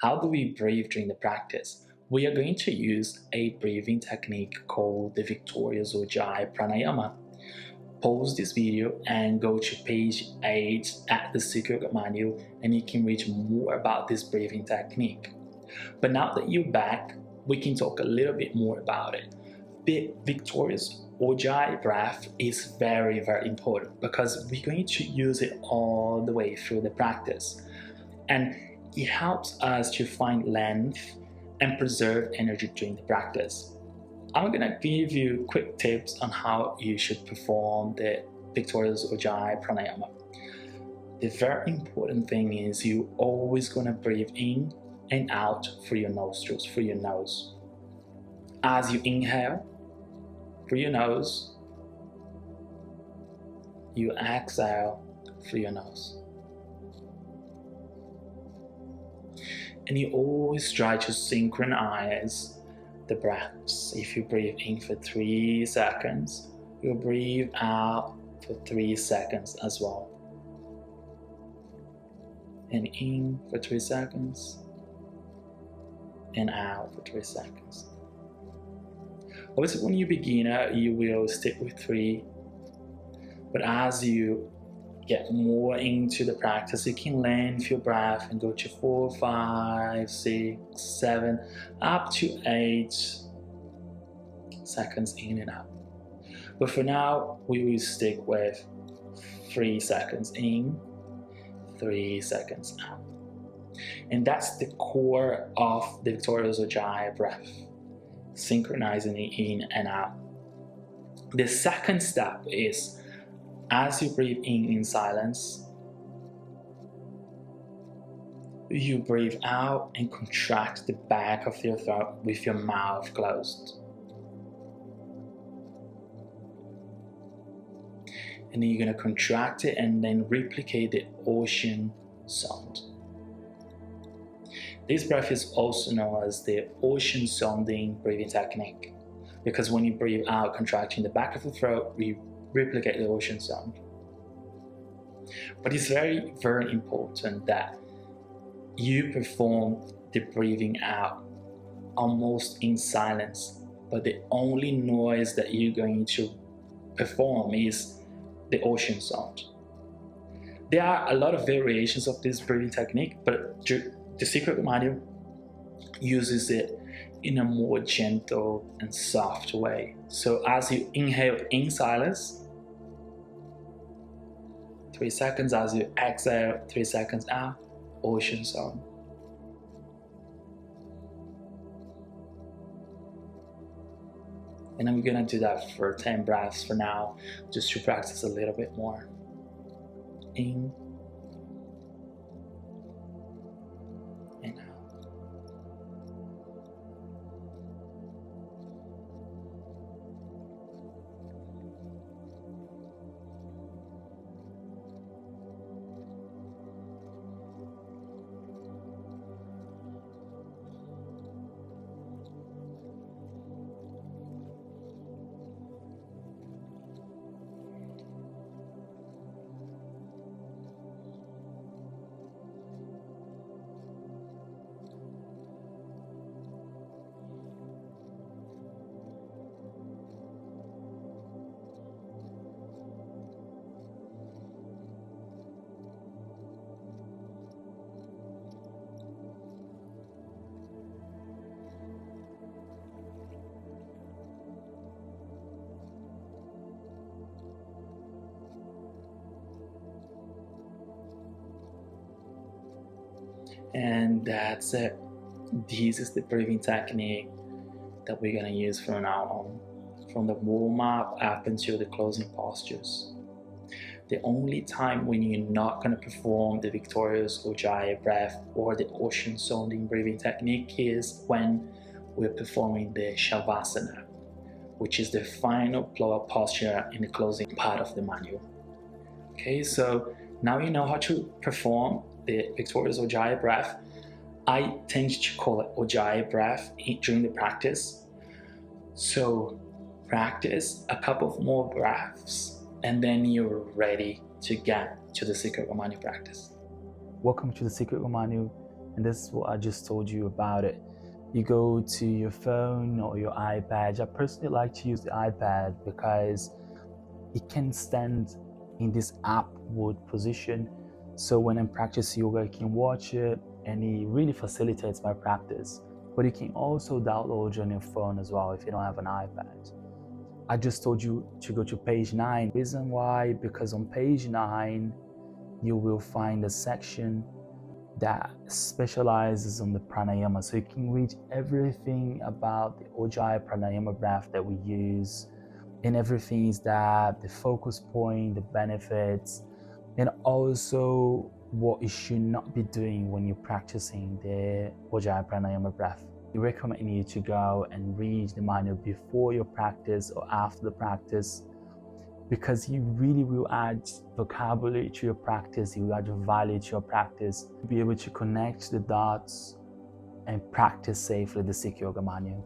How do we breathe during the practice? We are going to use a breathing technique called the Victorious Ujjayi Pranayama. Pause this video and go to page 8 at the Secret Manual and you can read more about this breathing technique. But now that you're back, we can talk a little bit more about it. The Victorious Ujjayi breath is very, very important because we're going to use it all the way through the practice. And it helps us to find length and preserve energy during the practice. I'm going to give you quick tips on how you should perform the Victorious Ujjayi Pranayama. The very important thing is you're always going to breathe in and out through your nostrils, through your nose. As you inhale through your nose, you exhale through your nose. And you always try to synchronize the breaths. If you breathe in for 3 seconds, you breathe out for 3 seconds as well. And in for 3 seconds, and out for 3 seconds. Obviously, when you're a beginner, you will stick with 3, but as you get more into the practice, you can lengthen your breath and go to 4, 5, 6, 7, up to 8 seconds in and out. But for now, we will stick with 3 seconds in, 3 seconds out. And that's the core of the Victorious Ujjayi breath, synchronizing it in and out. The second step is, as you breathe in silence, you breathe out and contract the back of your throat with your mouth closed. And then you're going to contract it and then replicate the ocean sound. This breath is also known as the ocean sounding breathing technique, because when you breathe out, contracting the back of the throat, we replicate the ocean sound. But it's very, very important that you perform the breathing out almost in silence, but the only noise that you're going to perform is the ocean sound. There are a lot of variations of this breathing technique, but the Secret Manual uses it in a more gentle and soft way. So as you inhale in silence, 3 seconds, as you exhale, 3 seconds out, ocean sound. And I'm gonna do that for 10 breaths for now, just to practice a little bit more. In and out. And that's it. This is the breathing technique that we're gonna use from now on, from the warm-up up until the closing postures. The only time when you're not gonna perform the Victorious Ujjayi breath or the ocean sounding breathing technique is when we're performing the Shavasana, which is the final posture in the closing part of the manual. Okay, so now you know how to perform the Victorious Ujjayi breath. I tend to call it Ujjayi breath during the practice. So practice a couple of more breaths and then you're ready to get to the Secret Manual practice. Welcome to the Secret Manual. And this is what I just told you about it. You go to your phone or your iPad. I personally like to use the iPad because it can stand in this upward position. So when I'm practicing yoga, I can watch it and it really facilitates my practice. But you can also download on your phone as well if you don't have an iPad. I just told you to go to page 9. Reason why? Because on page 9, you will find a section that specializes on the pranayama. So you can read everything about the Ujjayi Pranayama breath that we use, and everything is that the focus point, the benefits, and also what you should not be doing when you're practicing the Ujjayi Pranayama breath. We recommend you to go and read the manual before your practice or after the practice, because you really will add vocabulary to your practice, you will add value to your practice, be able to connect the dots and practice safely the Sikh Yoga manual.